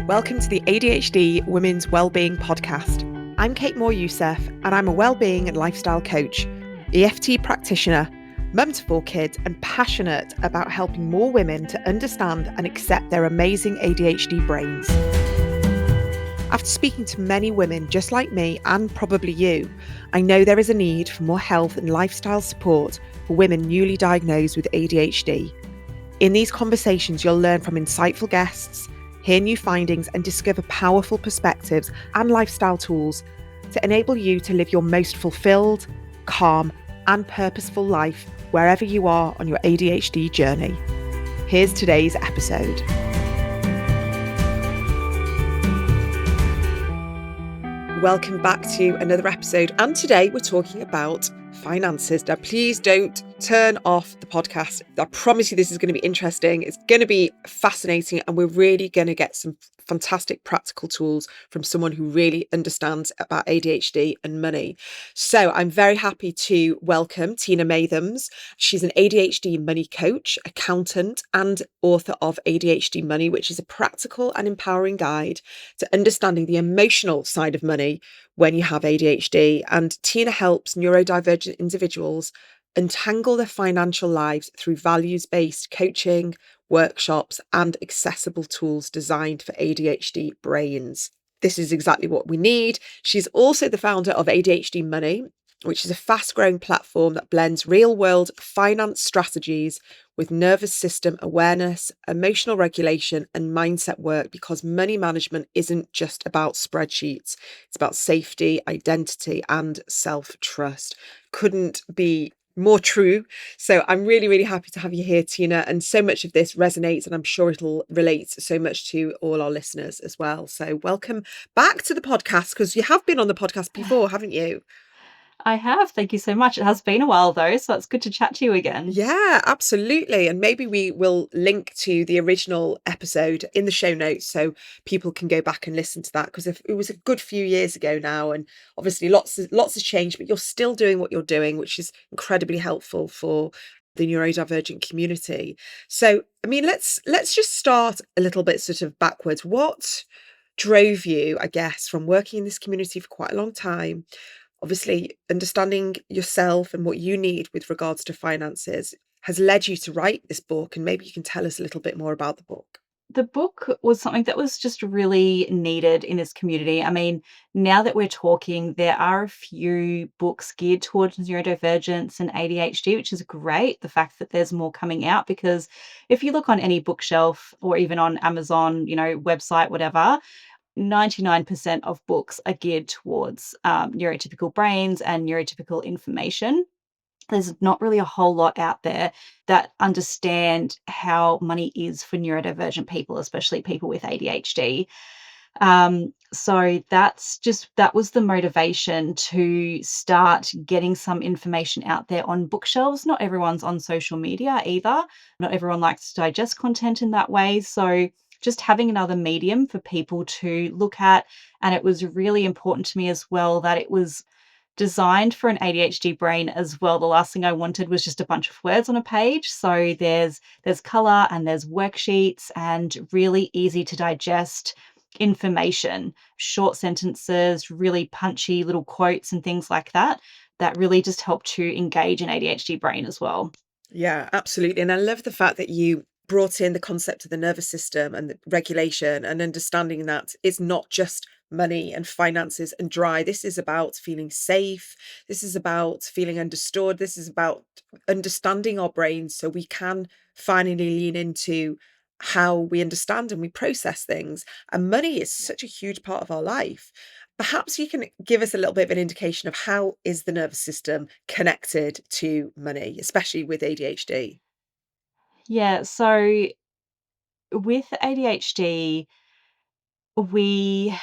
Welcome to the ADHD Women's Wellbeing Podcast. I'm Kate Moore-Youssef, and I'm a wellbeing and lifestyle coach, EFT practitioner, mum to 4 kids, and passionate about helping more women to understand and accept their amazing ADHD brains. After speaking to many women just like me, and probably you, I know there is a need for more health and lifestyle support for women newly diagnosed with ADHD. In these conversations, you'll learn from insightful guests, hear new findings, and discover powerful perspectives and lifestyle tools to enable you to live your most fulfilled, calm, and purposeful life wherever you are on your ADHD journey. Here's today's episode. Welcome back to another episode, and today we're talking about finances. Now, please don't turn off the podcast. I promise you this is going to be interesting. It's going to be fascinating, and we're really going to get some fantastic practical tools from someone who really understands about ADHD and money. So I'm very happy to welcome Tina Mathams. She's an ADHD money coach, accountant, and author of ADHD Money, which is a practical and empowering guide to understanding the emotional side of money when you have ADHD. And Tina helps neurodivergent individuals untangle their financial lives through values-based coaching, workshops, and accessible tools designed for ADHD brains. This is exactly what we need. She's also the founder of ADHD Money, which is a fast-growing platform that blends real-world finance strategies with nervous system awareness, emotional regulation, and mindset work, because money management isn't just about spreadsheets. It's about safety, identity, and self-trust. Couldn't be more true. So I'm really, really happy to have you here, Tina. And so much of this resonates, and I'm sure it'll relate so much to all our listeners as well. So welcome back to the podcast, because you have been on the podcast before, haven't you? I have. Thank you so much. It has been a while though, so it's good to chat to you again. Yeah, absolutely. And maybe we will link to the original episode in the show notes so people can go back and listen to that, because it was a good few years ago now, and obviously lots has changed, but you're still doing what you're doing, which is incredibly helpful for the neurodivergent community. So, I mean, let's just start a little bit sort of backwards. What drove you, I guess, from working in this community for quite a long time, obviously understanding yourself and what you need with regards to finances, has led you to write this book? And maybe you can tell us a little bit more about the book. The book was something that was just really needed in this community. I mean, now that we're talking, there are a few books geared towards neurodivergence and ADHD, which is great. The fact that there's more coming out, because if you look on any bookshelf or even on Amazon, website, whatever, 99% of books are geared towards neurotypical brains and neurotypical information. There's not really a whole lot out there that understand how money is for neurodivergent people, especially people with ADHD. So that was the motivation to start getting some information out there on bookshelves. Not everyone's on social media either. Not everyone likes to digest content in that way. So just having another medium for people to look at. And it was really important to me as well that it was designed for an ADHD brain as well. The last thing I wanted was just a bunch of words on a page. So there's color and there's worksheets and really easy to digest information, short sentences, really punchy little quotes and things like that, that really just help to engage an ADHD brain as well. Yeah, absolutely. And I love the fact that you brought in the concept of the nervous system and the regulation, and understanding that it's not just money and finances and dry. This is about feeling safe. This is about feeling understood. This is about understanding our brains so we can finally lean into how we understand and we process things. And money is such a huge part of our life. Perhaps you can give us a little bit of an indication of how is the nervous system connected to money, especially with ADHD? Yeah, so with ADHD, we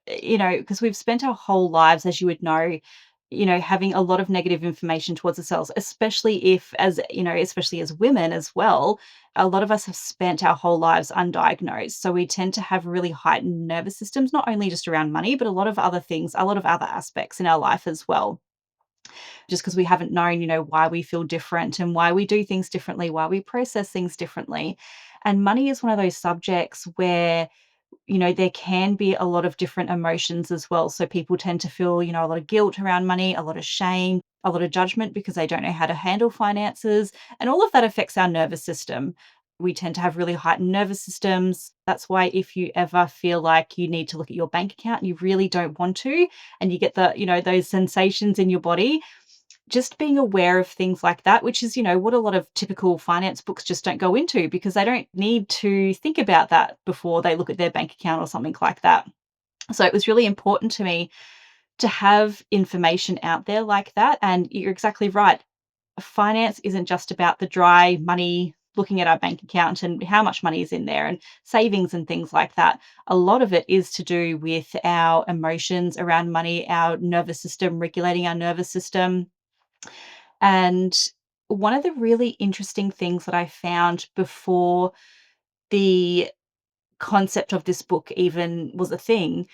because we've spent our whole lives, as you would know, having a lot of negative information towards ourselves, especially if, especially as women as well, a lot of us have spent our whole lives undiagnosed. So we tend to have really heightened nervous systems, not only just around money, but a lot of other things, a lot of other aspects in our life as well. Just because we haven't known, why we feel different and why we do things differently, why we process things differently. And money is one of those subjects where there can be a lot of different emotions as well. So people tend to feel, a lot of guilt around money, a lot of shame, a lot of judgment because they don't know how to handle finances. And all of that affects our nervous system. We tend to have really heightened nervous systems. That's why if you ever feel like you need to look at your bank account and you really don't want to, and you get those sensations in your body, just being aware of things like that, which is, what a lot of typical finance books just don't go into because they don't need to think about that before they look at their bank account or something like that. So it was really important to me to have information out there like that. And you're exactly right. Finance isn't just about the dry money, looking at our bank account and how much money is in there and savings and things like that. A lot of it is to do with our emotions around money, our nervous system, regulating our nervous system. And one of the really interesting things that I found before the concept of this book even was a thing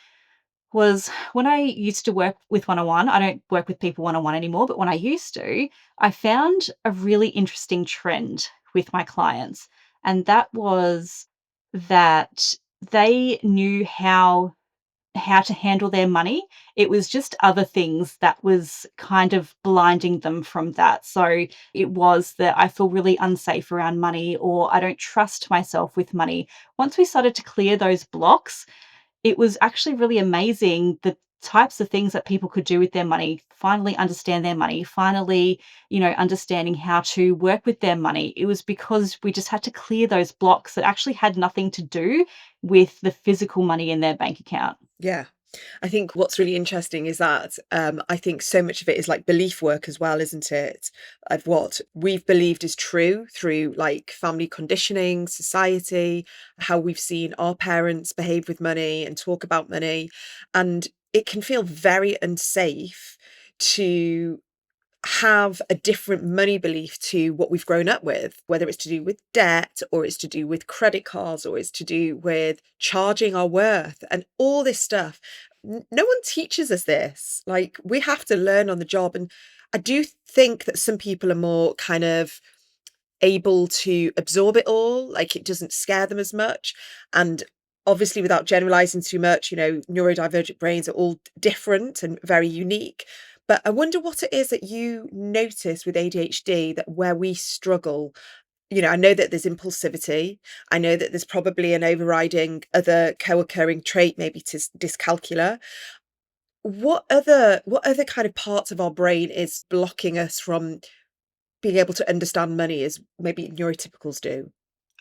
was when I used to work with one on one. I don't work with people one on one anymore, but when I used to, I found a really interesting trend with my clients. And that was that they knew how to handle their money. It was just other things that was kind of blinding them from that. So it was that I feel really unsafe around money or I don't trust myself with money. Once we started to clear those blocks, it was actually really amazing the types of things that people could do with their money, finally understand their money, finally, understanding how to work with their money. It was because we just had to clear those blocks that actually had nothing to do with the physical money in their bank account. Yeah. I think what's really interesting is that I think so much of it is like belief work as well, isn't it? Of what we've believed is true through like family conditioning, society, how we've seen our parents behave with money and talk about money. And it can feel very unsafe to have a different money belief to what we've grown up with, whether it's to do with debt or it's to do with credit cards or it's to do with charging our worth and all this stuff. No one teaches us this. Like we have to learn on the job. And I do think that some people are more kind of able to absorb it all, like it doesn't scare them as much. And obviously, without generalizing too much, neurodivergent brains are all different and very unique. But I wonder what it is that you notice with ADHD that where we struggle. I know that there's impulsivity. I know that there's probably an overriding other co-occurring trait, maybe dyscalculia. What other kind of parts of our brain is blocking us from being able to understand money as maybe neurotypicals do?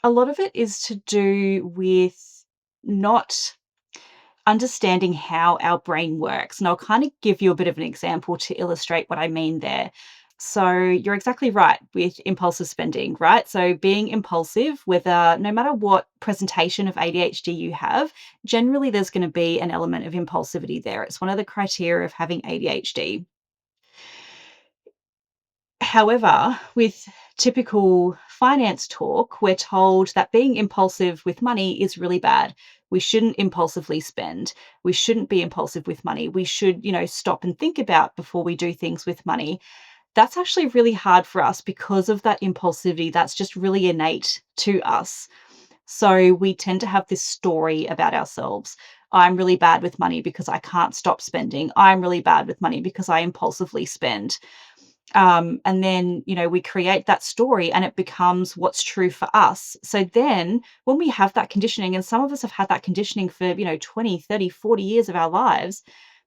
A lot of it is to do with not understanding how our brain works. And I'll kind of give you a bit of an example to illustrate what I mean there. So you're exactly right with impulsive spending, right? So being impulsive, whether no matter what presentation of ADHD you have, generally there's going to be an element of impulsivity there. It's one of the criteria of having ADHD. However, with typical finance talk, we're told that being impulsive with money is really bad. We shouldn't impulsively spend. We shouldn't be impulsive with money. We should, stop and think about before we do things with money. That's actually really hard for us because of that impulsivity. That's just really innate to us. So we tend to have this story about ourselves. I'm really bad with money because I can't stop spending. I'm really bad with money because I impulsively spend. And then, we create that story and it becomes what's true for us. So then when we have that conditioning, and some of us have had that conditioning for, 20, 30, 40 years of our lives,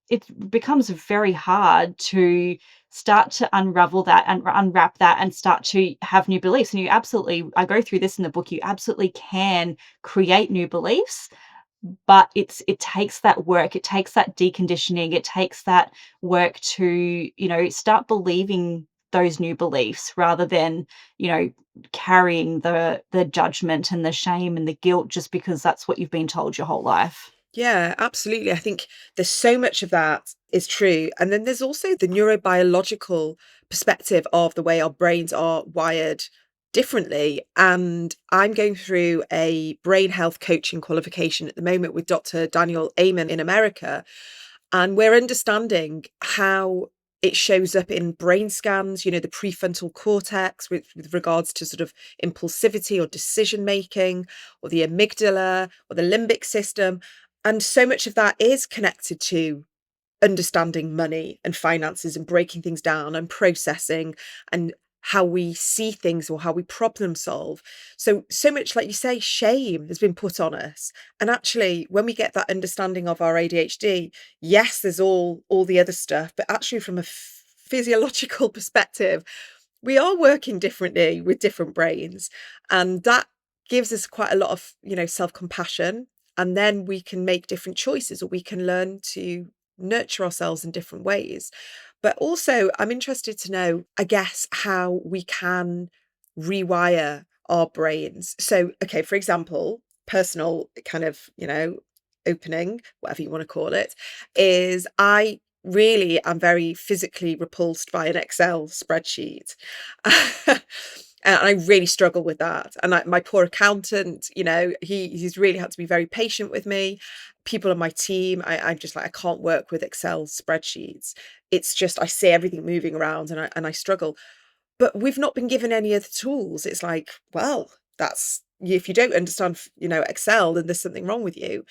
it becomes very hard to start to unravel that and unwrap that and start to have new beliefs. And I go through this in the book, you absolutely can create new beliefs, but it takes that work, it takes that deconditioning, it takes that work to, start believing those new beliefs rather than, carrying the judgment and the shame and the guilt just because that's what you've been told your whole life. Yeah, absolutely. I think there's so much of that is true. And then there's also the neurobiological perspective of the way our brains are wired differently. And I'm going through a brain health coaching qualification at the moment with Dr. Daniel Amen in America. And we're understanding how It shows up in brain scans, the prefrontal cortex with regards to sort of impulsivity or decision making, or the amygdala or the limbic system. And so much of that is connected to understanding money and finances and breaking things down and processing and how we see things or how we problem solve. So much, like you say, shame has been put on us. And actually, when we get that understanding of our ADHD, yes, there's all the other stuff, but actually from a physiological perspective, we are working differently with different brains, and that gives us quite a lot of self-compassion, and then we can make different choices, or we can learn to nurture ourselves in different ways. But also, I'm interested to know, I guess, how we can rewire our brains. So, okay, for example, personal kind of, opening, whatever you want to call it, is I really am very physically repulsed by an Excel spreadsheet. And I really struggle with that. And my poor accountant, he's really had to be very patient with me. People on my team, I'm just like, I can't work with Excel spreadsheets. It's just, I see everything moving around, and I struggle. But we've not been given any other tools. It's like, well, that's, if you don't understand, Excel, then there's something wrong with you.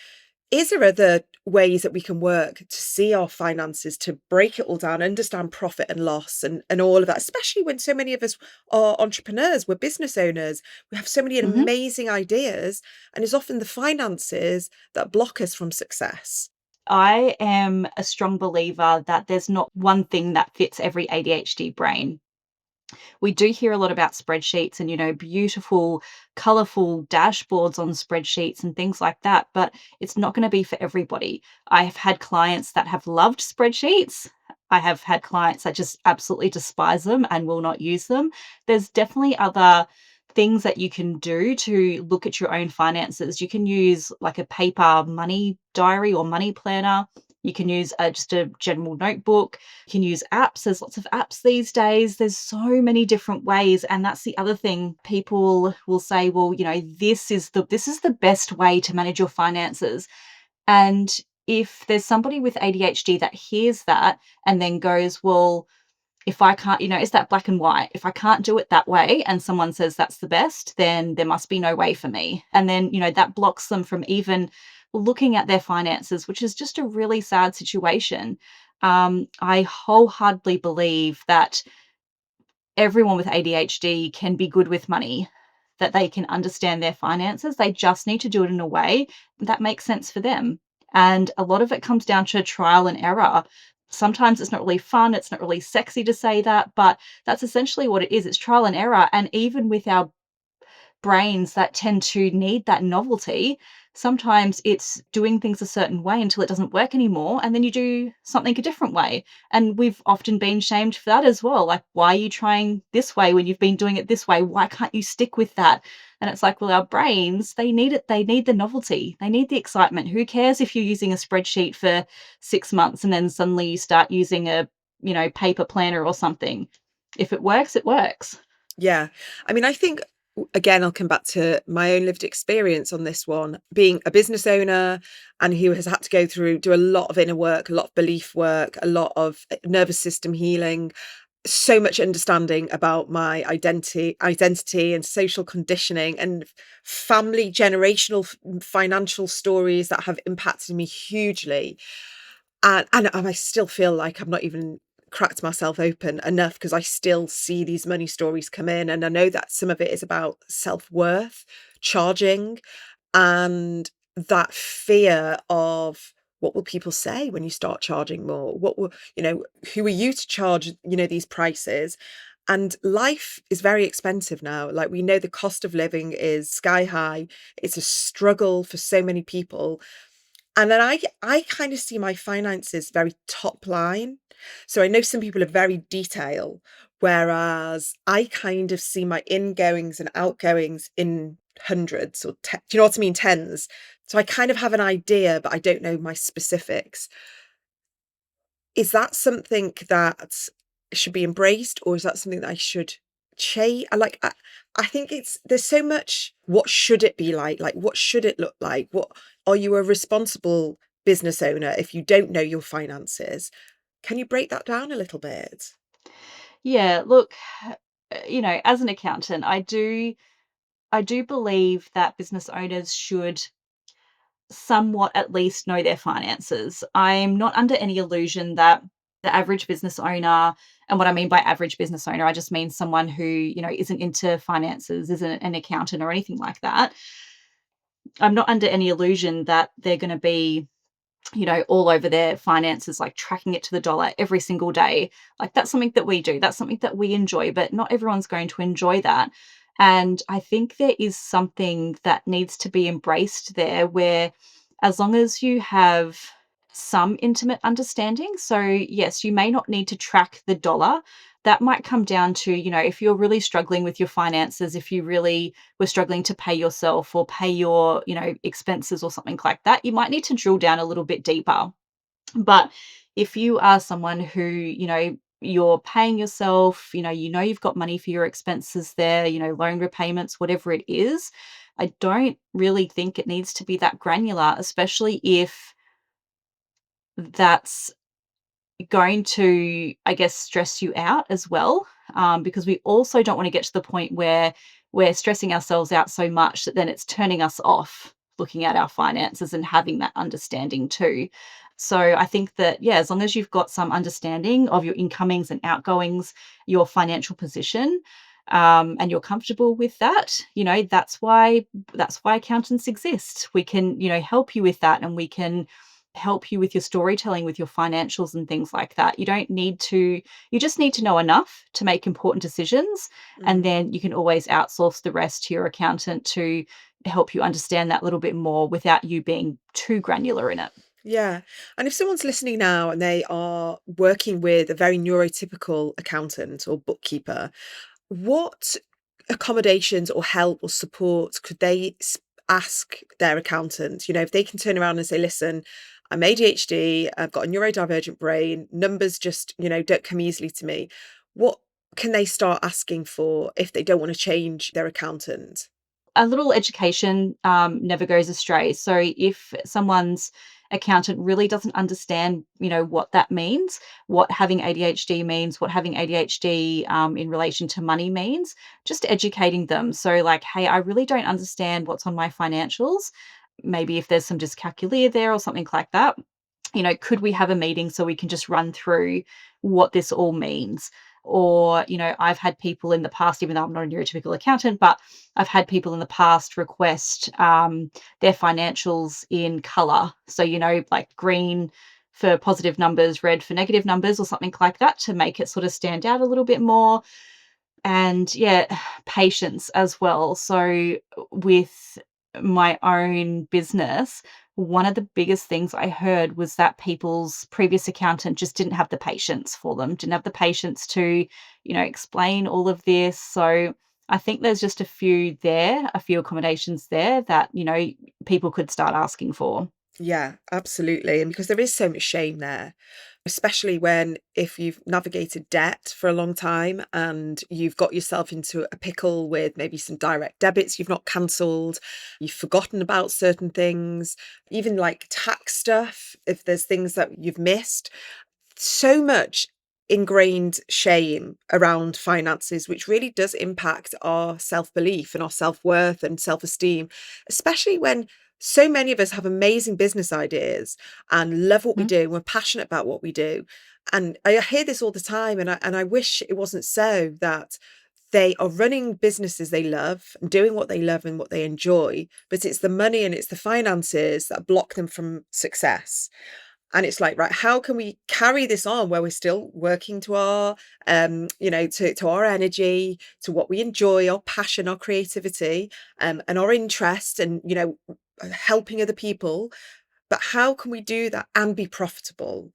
Is there other ways that we can work to see our finances, to break it all down, understand profit and loss, and all of that, especially when so many of us are entrepreneurs, we're business owners, we have so many Mhm. amazing ideas, and it's often the finances that block us from success. I am a strong believer that there's not one thing that fits every ADHD brain. We do hear a lot about spreadsheets and, beautiful, colorful dashboards on spreadsheets and things like that, but it's not going to be for everybody. I have had clients that have loved spreadsheets. I have had clients that just absolutely despise them and will not use them. There's definitely other things that you can do to look at your own finances. You can use like a paper money diary or money planner. You can use just a general notebook. You can use apps. There's lots of apps these days. There's so many different ways, and that's the other thing. People will say, "Well, this is the best way to manage your finances." And if there's somebody with ADHD that hears that and then goes, "Well, if I can't, is that black and white? If I can't do it that way and someone says that's the best, then there must be no way for me." And then, that blocks them from even looking at their finances, which is just a really sad situation. I wholeheartedly believe that everyone with ADHD can be good with money, that they can understand their finances. They just need to do it in a way that makes sense for them. And a lot of it comes down to trial and error. Sometimes it's not really fun, it's not really sexy to say that, but that's essentially what it is. It's trial and error. And even with our brains that tend to need that novelty, sometimes it's doing things a certain way until it doesn't work anymore, and then you do something a different way. And we've often been shamed for that as well. Like, why are you trying this way when you've been doing it this way? Why can't you stick with that? And it's like, well, our brains, they need it. They need the novelty. They need the excitement. Who cares if you're using a spreadsheet for 6 months and then suddenly you start using a, paper planner or something? If it works, it works. Yeah. I mean, I think, again, I'll come back to my own lived experience on this one. Being a business owner and who has had to do a lot of inner work, a lot of belief work, a lot of nervous system healing, so much understanding about my identity and social conditioning, and family generational financial stories that have impacted me hugely. And I still feel like I've not even cracked myself open enough, because I still see these money stories come in, and I know that some of it is about self-worth, charging, and that fear of, what will people say when you start charging more? What will, who are you to charge, these prices? And life is very expensive now. Like, we know the cost of living is sky high. It's a struggle for so many people. And then I kind of see my finances very top line. So I know some people are very detail, whereas I kind of see my ingoings and outgoings in hundreds, or do you know what I mean? Tens. So I kind of have an idea, but I don't know my specifics. Is that something that should be embraced, or is that something that I should change? I think there's so much. What should it be like? Like, what should it look like? What, are you a responsible business owner if you don't know your finances? Can you break that down a little bit? Yeah, look, as an accountant, I do believe that business owners should somewhat at least know their finances. I'm not under any illusion that the average business owner, and what I mean by average business owner, I just mean someone who, isn't into finances, isn't an accountant or anything like that. I'm not under any illusion that they're going to be all over their finances, like tracking it to the dollar every single day. Like that's something that we do. That's something that we enjoy, but not everyone's going to enjoy that. And I think there is something that needs to be embraced there where as long as you have some intimate understanding, so yes, you may not need to track the dollar. That might come down to, if you're really struggling with your finances, if you really were struggling to pay yourself or pay your, expenses or something like that, you might need to drill down a little bit deeper. But if you are someone who, you're paying yourself, you know you've got money for your expenses there, loan repayments, whatever it is, I don't really think it needs to be that granular, especially if that's going to, I guess, stress you out as well, because we also don't want to get to the point where we're stressing ourselves out so much that then it's turning us off looking at our finances and having that understanding too. So I think that, yeah, as long as you've got some understanding of your incomings and outgoings, your financial position, and you're comfortable with that, that's why accountants exist. We can, help you with that, and we can help you with your storytelling, with your financials and things like that. You just need to know enough to make important decisions. And Mm. then you can always outsource the rest to your accountant to help you understand that little bit more without you being too granular in it. Yeah. And if someone's listening now and they are working with a very neurotypical accountant or bookkeeper, what accommodations or help or support could they ask their accountant? If they can turn around and say, listen, I'm ADHD, I've got a neurodivergent brain, numbers just, don't come easily to me. What can they start asking for if they don't want to change their accountant? A little education never goes astray. So if someone's accountant really doesn't understand, what that means, what having ADHD means, what having ADHD in relation to money means, just educating them. So like, hey, I really don't understand what's on my financials. Maybe if there's some dyscalculia there or something like that, could we have a meeting so we can just run through what this all means? Or, I've had people in the past, even though I'm not a neurotypical accountant, but I've had people in the past request their financials in color. So, like green for positive numbers, red for negative numbers, or something like that to make it sort of stand out a little bit more. And yeah, patience as well. So with my own business, one of the biggest things I heard was that people's previous accountant just didn't have the patience for them, didn't have the patience to, explain all of this. So I think there's just a few accommodations there that, people could start asking for. Yeah, absolutely. And because there is so much shame there, especially when if you've navigated debt for a long time and you've got yourself into a pickle with maybe some direct debits you've not cancelled, you've forgotten about certain things, even like tax stuff, if there's things that you've missed, so much ingrained shame around finances, which really does impact our self belief and our self worth and self esteem, especially when so many of us have amazing business ideas and love what we Mhm. do. We're passionate about what we do. And I hear this all the time, and I wish it wasn't so that they are running businesses they love and doing what they love and what they enjoy, but it's the money and it's the finances that block them from success. And it's like, right, how can we carry this on where we're still working to our to our energy, to what we enjoy, our passion, our creativity, and our interest, and helping other people, but how can we do that and be profitable?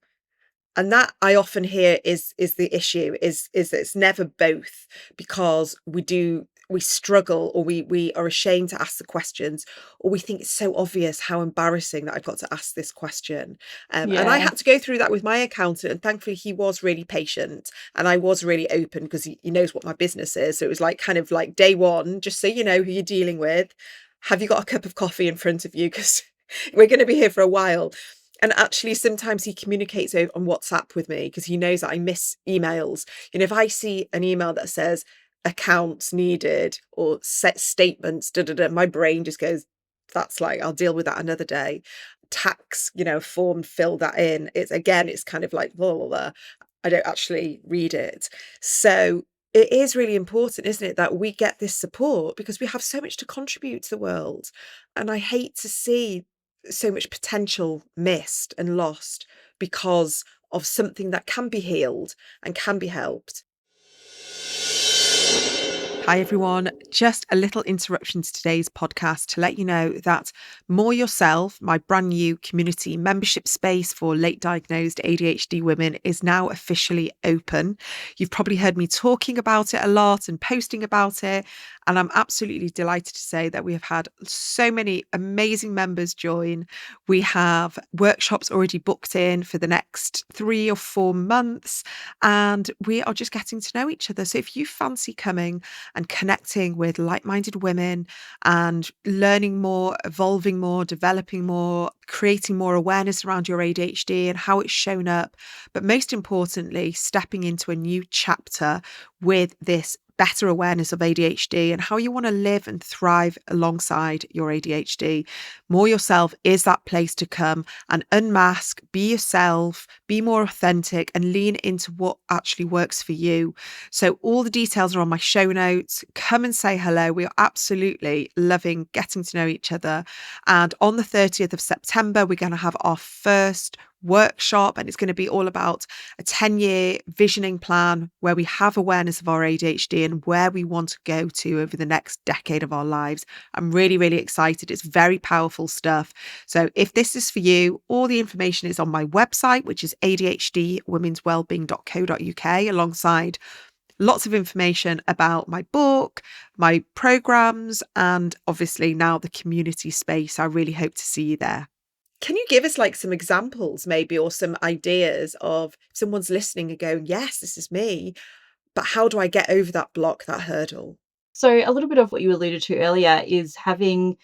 And that I often hear is the issue, is that it's never both, because we struggle, or we are ashamed to ask the questions, or we think it's so obvious, how embarrassing that I've got to ask this question. And I Yeah. had to go through that with my accountant, and thankfully he was really patient and I was really open, because he knows what my business is. So it was like kind of like day one, just so you know who you're dealing with. Have you got a cup of coffee in front of you? Because we're going to be here for a while. And actually, sometimes he communicates over on WhatsApp with me because he knows that I miss emails. If I see an email that says accounts needed or set statements, my brain just goes, that's like, I'll deal with that another day. Tax, form, fill that in. It's kind of like, blah, blah, blah. I don't actually read it. So it is really important, isn't it, that we get this support because we have so much to contribute to the world. And I hate to see so much potential missed and lost because of something that can be healed and can be helped. Hi everyone, just a little interruption to today's podcast to let you know that More Yourself, my brand new community membership space for late diagnosed ADHD women, is now officially open. You've probably heard me talking about it a lot and posting about it, and I'm absolutely delighted to say that we have had so many amazing members join. We have workshops already booked in for the next 3 or 4 months, and we are just getting to know each other. So if you fancy coming and connecting with like-minded women and learning more, evolving more, developing more, creating more awareness around your ADHD and how it's shown up, but most importantly, stepping into a new chapter with this better awareness of ADHD and how you want to live and thrive alongside your ADHD. More Yourself is that place to come and unmask, be yourself, be more authentic, and lean into what actually works for you. So all the details are on my show notes. Come and say hello. We are absolutely loving getting to know each other. And on the 30th of September, we're going to have our first workshop, and it's going to be all about a 10-year visioning plan where we have awareness of our ADHD and where we want to go to over the next decade of our lives. I'm really, really excited. It's very powerful stuff. So if this is for you, all the information is on my website, which is adhdwomenswellbeing.co.uk, alongside lots of information about my book, my programs, and obviously now the community space. I really hope to see you there. Can you give us like some examples maybe, or some ideas of someone's listening and going, yes, this is me, but how do I get over that block, that hurdle? So, a little bit of what you alluded to earlier is having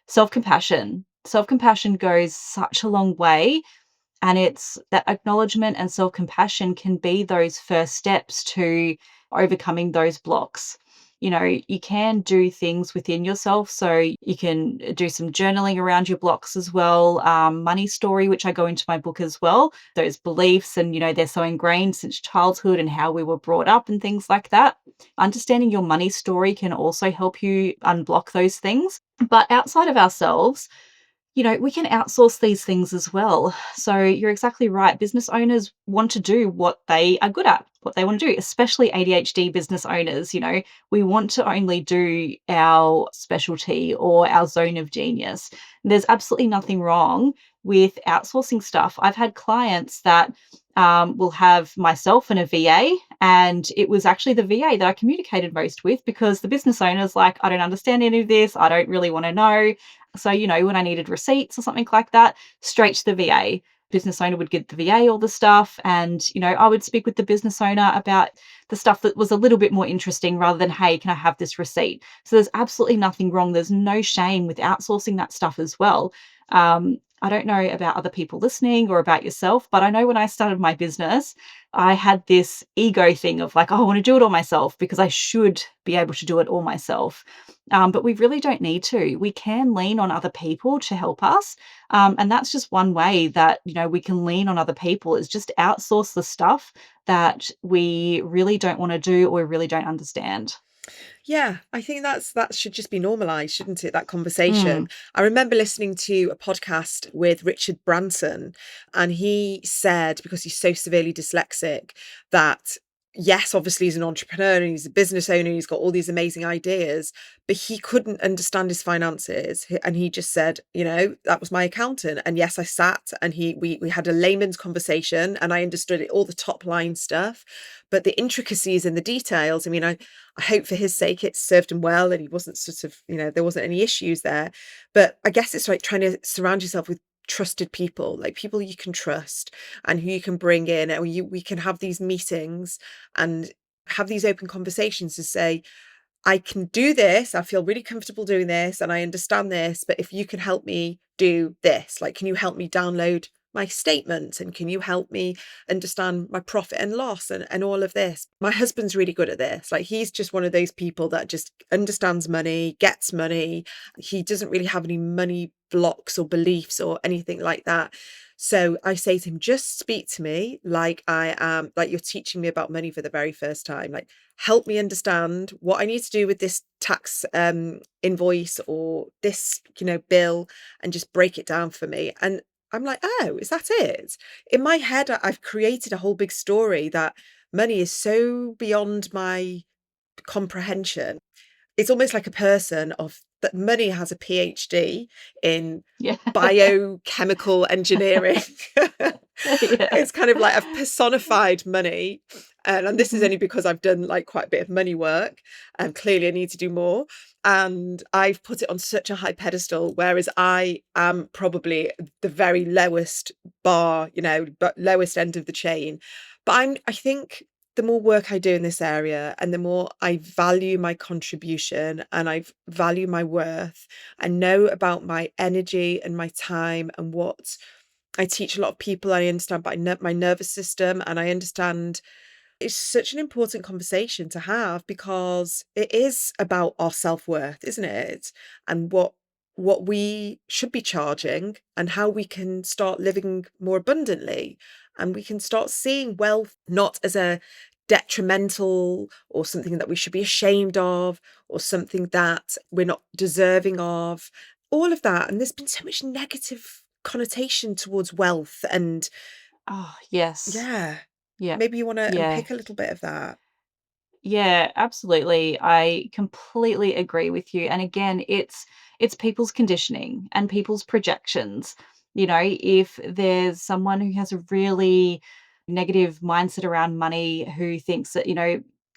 self compassion. Self compassion goes such a long way. And it's that acknowledgement and self compassion can be those first steps to overcoming those blocks. You can do things within yourself. So you can do some journaling around your blocks as well. Money story, which I go into my book as well. Those beliefs, and, they're so ingrained since childhood and how we were brought up and things like that. Understanding your money story can also help you unblock those things. But outside of ourselves, we can outsource these things as well. So you're exactly right. Business owners want to do what they are good at, what they want to do, especially ADHD business owners. We want to only do our specialty or our zone of genius. There's absolutely nothing wrong with outsourcing stuff. I've had clients that will have myself and a VA, and it was actually the VA that I communicated most with because the business owner's like, I don't understand any of this. I don't really want to know. So, when I needed receipts or something like that, straight to the VA. Business owner would give the VA all the stuff. And, I would speak with the business owner about the stuff that was a little bit more interesting rather than, hey, can I have this receipt? So there's absolutely nothing wrong. There's no shame with outsourcing that stuff as well. I don't know about other people listening or about yourself, but I know when I started my business, I had this ego thing of like, oh, I want to do it all myself because I should be able to do it all myself. But we really don't need to. We can lean on other people to help us. And that's just one way that, we can lean on other people, is just outsource the stuff that we really don't want to do or we really don't understand. Yeah, I think that should just be normalized, shouldn't it? That Mm. conversation. I remember listening to a podcast with Richard Branson, and he said, because he's so severely dyslexic, that yes, obviously he's an entrepreneur and he's a business owner, he's got all these amazing ideas, but he couldn't understand his finances. And he just said, that was my accountant. And yes, I sat and we had a layman's conversation and I understood it, all the top line stuff, but the intricacies and the details, I hope for his sake it served him well and he wasn't sort of, there wasn't any issues there. But I guess it's like trying to surround yourself with trusted people, like people you can trust and who you can bring in, and we can have these meetings and have these open conversations to say, I can do this, I feel really comfortable doing this and I understand this, but if you can help me do this, like, can you help me download my statements, and can you help me understand my profit and loss and all of this. My husband's really good at this. Like, he's just one of those people that just understands money, gets money. He doesn't really have any money blocks or beliefs or anything like that. So I say to him, just speak to me like I am, like you're teaching me about money for the very first time. Like, help me understand what I need to do with this tax invoice or this, bill, and just break it down for me. And I'm like, oh, is that it? In my head, I've created a whole big story that money is so beyond my comprehension. It's almost like a person of that money has a PhD in Yeah. biochemical engineering. Yeah. It's kind of like I've personified money. And this is Mhm. only because I've done like quite a bit of money work, and clearly I need to do more. And I've put it on such a high pedestal, whereas I am probably the very lowest bar, but lowest end of the chain. But I think the more work I do in this area and the more I value my contribution and I value my worth, I know about my energy and my time and what I teach a lot of people. I understand about my nervous system, and I understand it's such an important conversation to have because it is about our self-worth, isn't it? And what we should be charging and how we can start living more abundantly, and we can start seeing wealth not as a detrimental or something that we should be ashamed of or something that we're not deserving of, all of that. And there's been so much negative connotation towards wealth, and Oh, yes. yeah, Yeah. maybe you want to Yeah. unpick a little bit of that. Yeah, absolutely. I completely agree with you. And again, it's people's conditioning and people's projections. If there's someone who has a really negative mindset around money, who thinks that,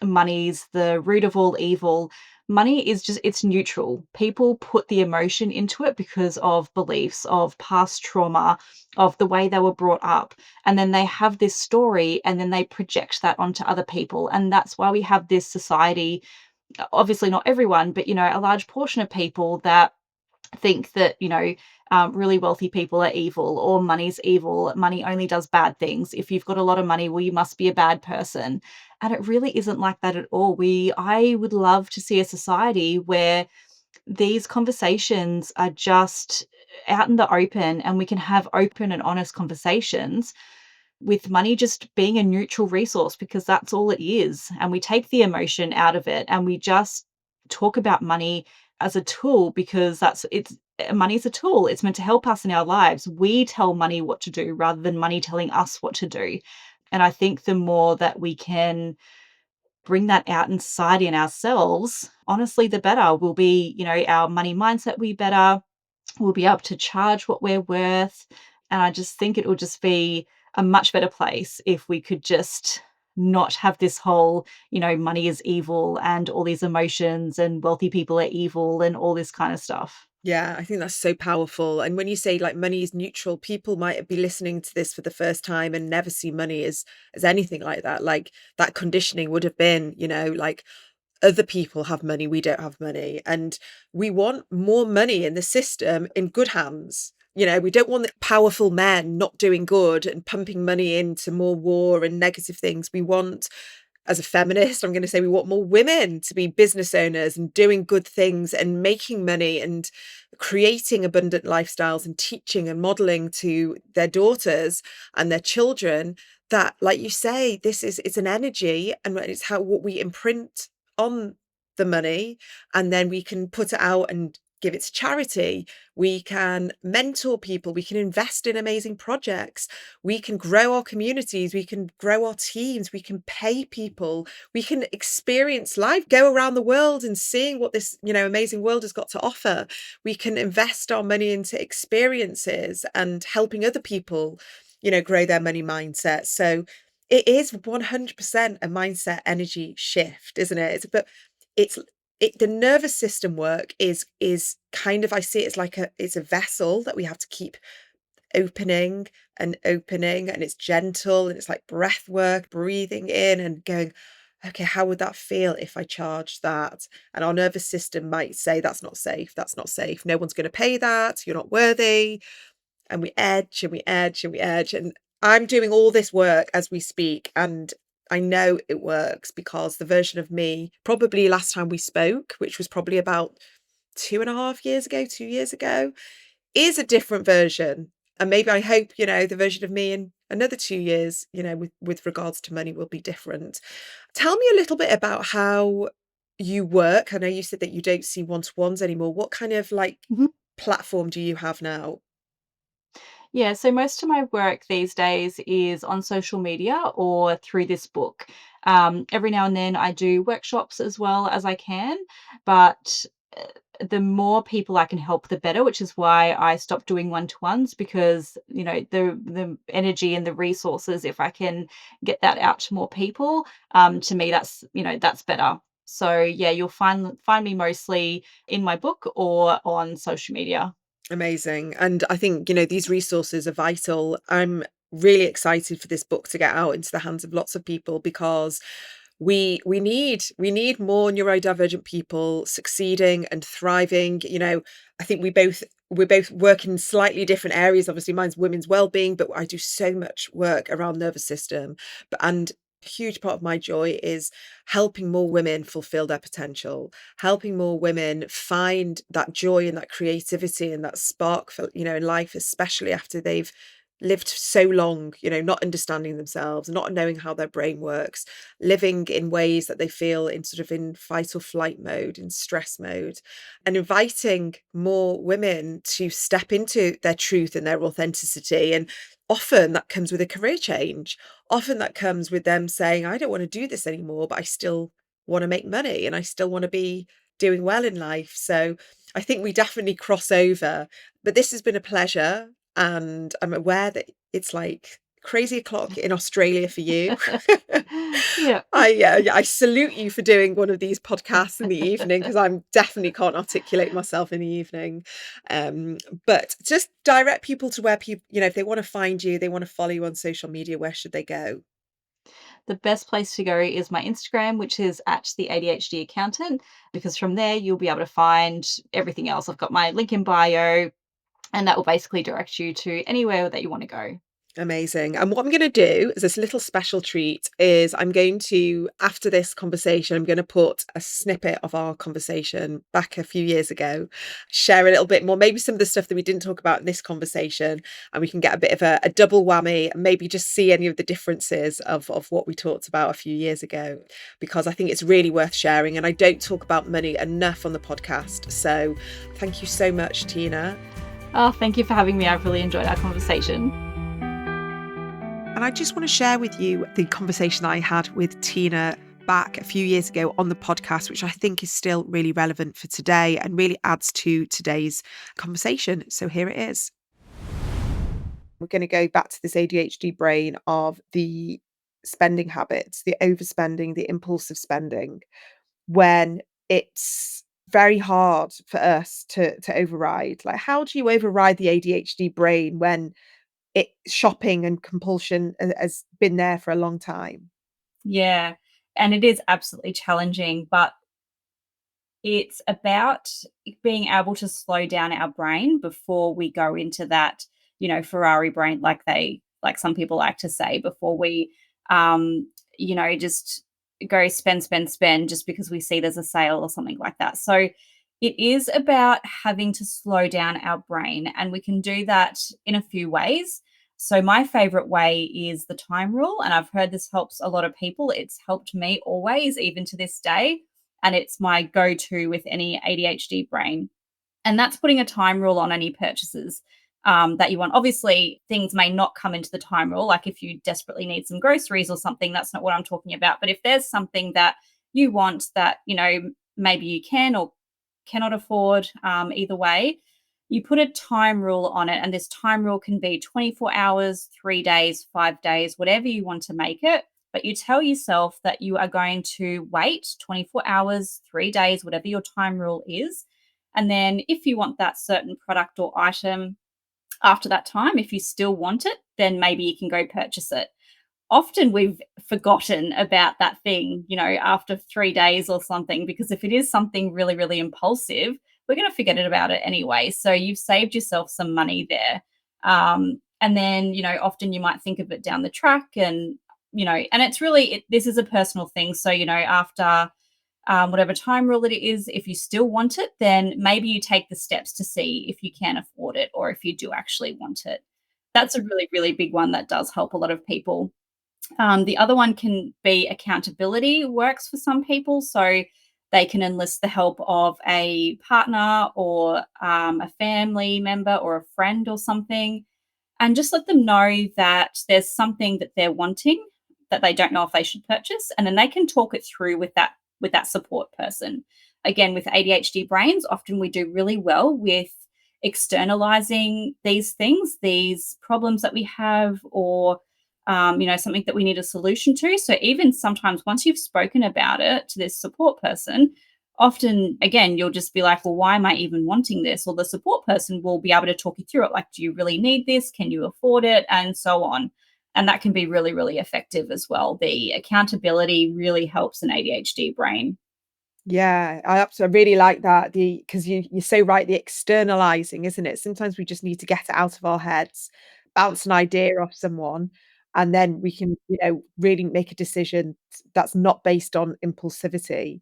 money's the root of all evil, money is just it's neutral. People put the emotion into it because of beliefs, of past trauma, of the way they were brought up, and then they have this story and then they project that onto other people, and that's why we have this society, obviously not everyone, but a large portion of people that think that really wealthy people are evil, or money's evil, money only does bad things. If you've got a lot of money, well, you must be a bad person. And it really isn't like that at all. I would love to see a society where these conversations are just out in the open, and we can have open and honest conversations with money just being a neutral resource, because that's all it is. And we take the emotion out of it and we just talk about money as a tool, because money's a tool. It's meant to help us in our lives. We tell money what to do rather than money telling us what to do. And I think the more that we can bring that out in society and ourselves, honestly, the better will be, our money mindset will be better. We'll be able to charge what we're worth. And I just think it will just be a much better place if we could just not have this whole, money is evil and all these emotions and wealthy people are evil and all this kind of stuff. Yeah, I think that's so powerful. And when you say like money is neutral, people might be listening to this for the first time and never see money as anything like that. Like, that conditioning would have been, like, other people have money, we don't have money, and we want more money in the system in good hands. We don't want the powerful men not doing good and pumping money into more war and negative things. We want, as a feminist, I'm going to say, we want more women to be business owners and doing good things and making money and creating abundant lifestyles and teaching and modeling to their daughters and their children that, like you say, it's an energy, and it's how what we imprint on the money, and then we can put it out and give it to charity. We can mentor people, we can invest in amazing projects, we can grow our communities, we can grow our teams, we can pay people, we can experience life, go around the world and seeing what this amazing world has got to offer. We can invest our money into experiences and helping other people grow their money mindset. So it is 100% a mindset energy shift, isn't it? It's the nervous system work is kind of, I see it as like it's a vessel that we have to keep opening and opening, and it's gentle, and it's like breath work, breathing in and going, okay, how would that feel if I charge that? And our nervous system might say, that's not safe, no one's going to pay that, you're not worthy. and we edge and we edge and we edge. And I'm doing all this work as we speak. And I know it works because the version of me, probably last time we spoke, which was probably about 2.5 years ago, 2 years ago, is a different version. And maybe I hope, the version of me in another 2 years, with regards to money will be different. Tell me a little bit about how you work. I know you said that you don't see one-to-ones anymore. What kind of Mhm. platform do you have now? Yeah, so most of my work these days is on social media or through this book. Every now and then I do workshops as well as I can, but the more people I can help, the better, which is why I stopped doing one-to-ones because, the energy and the resources, if I can get that out to more people, to me that's better. So yeah, you'll find me mostly in my book or on social media. Amazing. And I think, these resources are vital. I'm really excited for this book to get out into the hands of lots of people because we need more neurodivergent people succeeding and thriving. I think we both work in slightly different areas. Obviously, mine's women's well-being, but I do so much work around nervous system. And a huge part of my joy is helping more women fulfill their potential, helping more women find that joy and that creativity and that spark for, in life, especially after they've lived so long, not understanding themselves, not knowing how their brain works, living in ways that they feel in sort of in fight or flight mode, in stress mode, and inviting more women to step into their truth and their authenticity. And often that comes with a career change. Often that comes with them saying, I don't want to do this anymore, but I still want to make money and I still want to be doing well in life. So I think we definitely cross over. But this has been a pleasure. And I'm aware that it's like crazy o'clock in Australia for you. Yeah. I salute you for doing one of these podcasts in the evening because I'm definitely can't articulate myself in the evening. Um, but just direct people to where people, if they want to find you, they want to follow you on social media, where should they go? The best place to go is my Instagram, which is at the ADHD accountant, because from there you'll be able to find everything else. I've got my link in bio, and that will basically direct you to anywhere that you want to go. Amazing. And what I'm going to do as this little special treat is I'm going to, after this conversation, I'm going to put a snippet of our conversation back a few years ago, share a little bit more, maybe some of the stuff that we didn't talk about in this conversation, and we can get a bit of a double whammy and maybe just see any of the differences of what we talked about a few years ago, because I think it's really worth sharing. And I don't talk about money enough on the podcast. So thank you so much, Tina. Oh, thank you for having me. I've really enjoyed our conversation. And I just want to share with you the conversation I had with Tina back a few years ago on the podcast, which I think is still really relevant for today and really adds to today's conversation. So here it is. We're going to go back to this ADHD brain of the spending habits, the overspending, the impulsive spending, when it's very hard for us to override. Like, how do you override the ADHD brain when shopping and compulsion has been there for a long time? Yeah. And it is absolutely challenging, but it's about being able to slow down our brain before we go into that, Ferrari brain, like some people like to say, before we, just go spend, spend, spend just because we see there's a sale or something like that. So it is about having to slow down our brain, and we can do that in a few ways. So my favorite way is the time rule, and I've heard this helps a lot of people. It's helped me always, even to this day, and it's my go-to with any ADHD brain. And that's putting a time rule on any purchases that you want. Obviously, things may not come into the time rule. Like if you desperately need some groceries or something, that's not what I'm talking about. But if there's something that you want that, maybe you can or cannot afford, either way, you put a time rule on it. And this time rule can be 24 hours, 3 days, 5 days, whatever you want to make it. But you tell yourself that you are going to wait 24 hours, 3 days, whatever your time rule is. And then if you want that certain product or item after that time, if you still want it, then maybe you can go purchase it. Often we've forgotten about that thing, after 3 days or something, because if it is something really, really impulsive, we're going to forget it about it anyway. So you've saved yourself some money there. And then, often you might think of it down the track and, and it's really, this is a personal thing. So, after whatever time rule it is, if you still want it, then maybe you take the steps to see if you can afford it or if you do actually want it. That's a really, really big one that does help a lot of people. The other one can be accountability works for some people. So they can enlist the help of a partner or a family member or a friend or something, and just let them know that there's something that they're wanting that they don't know if they should purchase, and then they can talk it through with that support person. Again, with ADHD brains, often we do really well with externalizing these things, these problems that we have, or something that we need a solution to. So even sometimes once you've spoken about it to this support person, often again you'll just be like, well, why am I even wanting this? Or the support person will be able to talk you through it, like, do you really need this? Can you afford it? And so on. And that can be really, really effective as well. The accountability really helps an ADHD brain. Yeah, I absolutely really like that. Because you're so right, the externalizing, isn't it? Sometimes we just need to get it out of our heads, bounce an idea off someone, and then we can, really make a decision that's not based on impulsivity.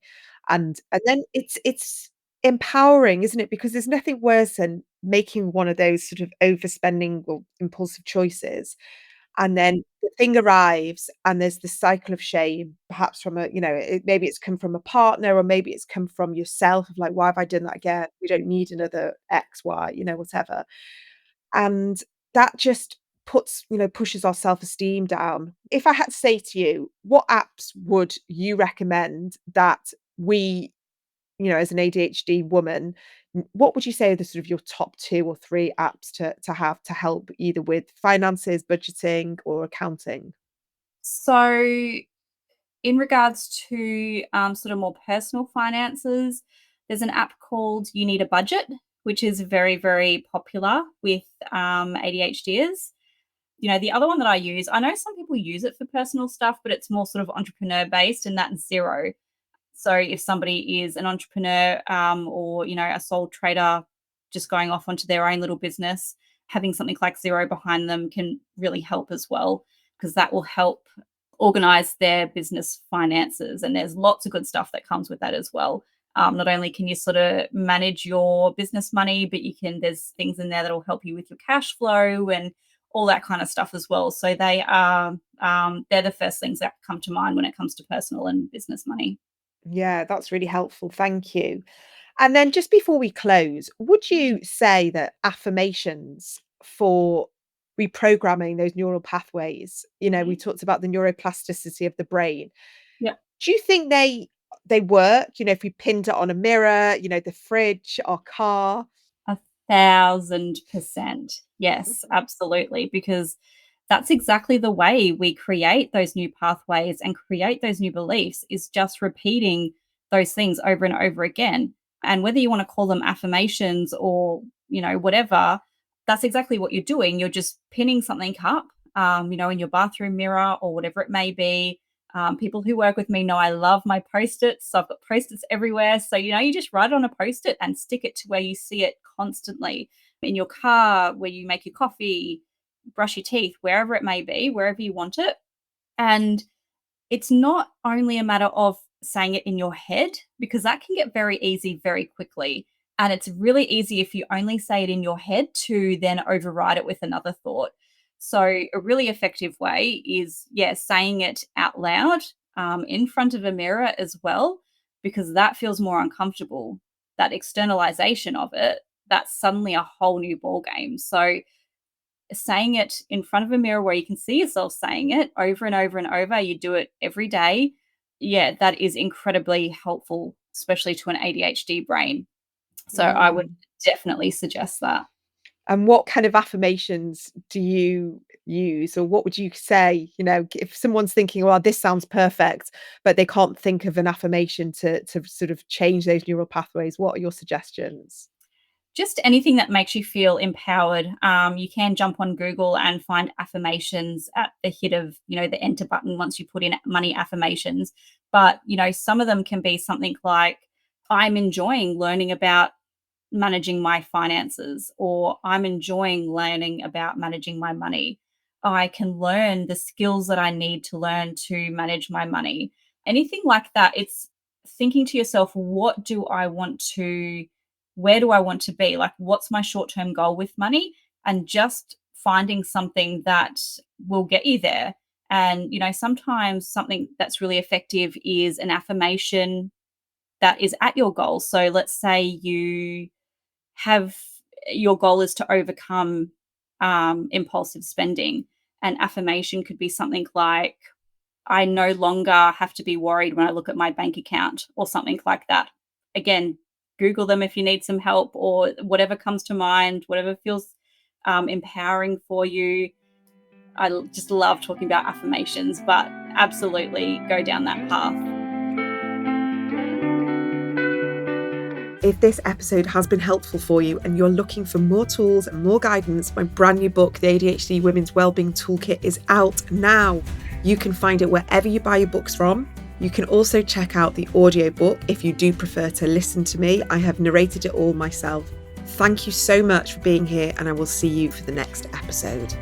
And then it's empowering, isn't it? Because there's nothing worse than making one of those sort of overspending or impulsive choices, and then the thing arrives and there's this cycle of shame, perhaps from maybe it's come from a partner or maybe it's come from yourself of like, why have I done that again? We don't need another X, Y, whatever. And that just pushes our self-esteem down. If I had to say to you, what apps would you recommend that we, as an ADHD woman, what would you say are the sort of your top 2 or 3 apps to have to help either with finances, budgeting, or accounting? So in regards to sort of more personal finances, there's an app called You Need a Budget, which is very, very popular with ADHDers. The other one that I use, I know some people use it for personal stuff, but it's more sort of entrepreneur based, and that's Zero. So if somebody is an entrepreneur, or a sole trader just going off onto their own little business, having something like Zero behind them can really help as well, because that will help organize their business finances. And there's lots of good stuff that comes with that as well. Not only can you sort of manage your business money, but there's things in there that will help you with your cash flow and all that kind of stuff as well. So they're the first things that come to mind when it comes to personal and business money. Yeah, that's really helpful. Thank you. And then just before we close, would you say that affirmations for reprogramming those neural pathways, we Mhm. talked about the neuroplasticity of the brain. Yeah. Do you think they work? If we pinned it on a mirror, the fridge, our car? 1,000%. Yes, absolutely. Because that's exactly the way we create those new pathways and create those new beliefs, is just repeating those things over and over again. And whether you want to call them affirmations or, whatever, that's exactly what you're doing. You're just pinning something up, in your bathroom mirror or whatever it may be. People who work with me know I love my post-its. So I've got post-its everywhere. So, you just write it on a post-it and stick it to where you see it constantly, in your car, where you make your coffee, brush your teeth, wherever it may be, wherever you want it. And it's not only a matter of saying it in your head, because that can get very easy very quickly. And it's really easy if you only say it in your head to then override it with another thought. So, a really effective way is, yeah, saying it out loud, in front of a mirror as well, because that feels more uncomfortable. That externalization of it, that's suddenly a whole new ball game. So, saying it in front of a mirror where you can see yourself saying it over and over and over, you do it every day. Yeah, that is incredibly helpful, especially to an ADHD brain. So I would Mm. definitely suggest that. And what kind of affirmations do you use, or what would you say, if someone's thinking, well, this sounds perfect, but they can't think of an affirmation to sort of change those neural pathways, what are your suggestions? Just anything that makes you feel empowered. You can jump on Google and find affirmations at the hit of, the enter button once you put in money affirmations. But, some of them can be something like, I'm enjoying learning about managing my finances, or I'm enjoying learning about managing my money. I can learn the skills that I need to learn to manage my money. Anything like that. It's thinking to yourself, what do I want to, where do I want to be? Like, what's my short term goal with money? And just finding something that will get you there. And, sometimes something that's really effective is an affirmation that is at your goal. So let's say you have, your goal is to overcome impulsive spending. An affirmation could be something like, I no longer have to be worried when I look at my bank account, or something like that. Again, Google them if you need some help, or whatever comes to mind, whatever feels empowering for you. Just love talking about affirmations, but absolutely go down that path. If this episode has been helpful for you and you're looking for more tools and more guidance, my brand new book, The ADHD Women's Wellbeing Toolkit, is out now. You can find it wherever you buy your books from. You can also check out the audiobook if you do prefer to listen to me. I have narrated it all myself. Thank you so much for being here, and I will see you for the next episode.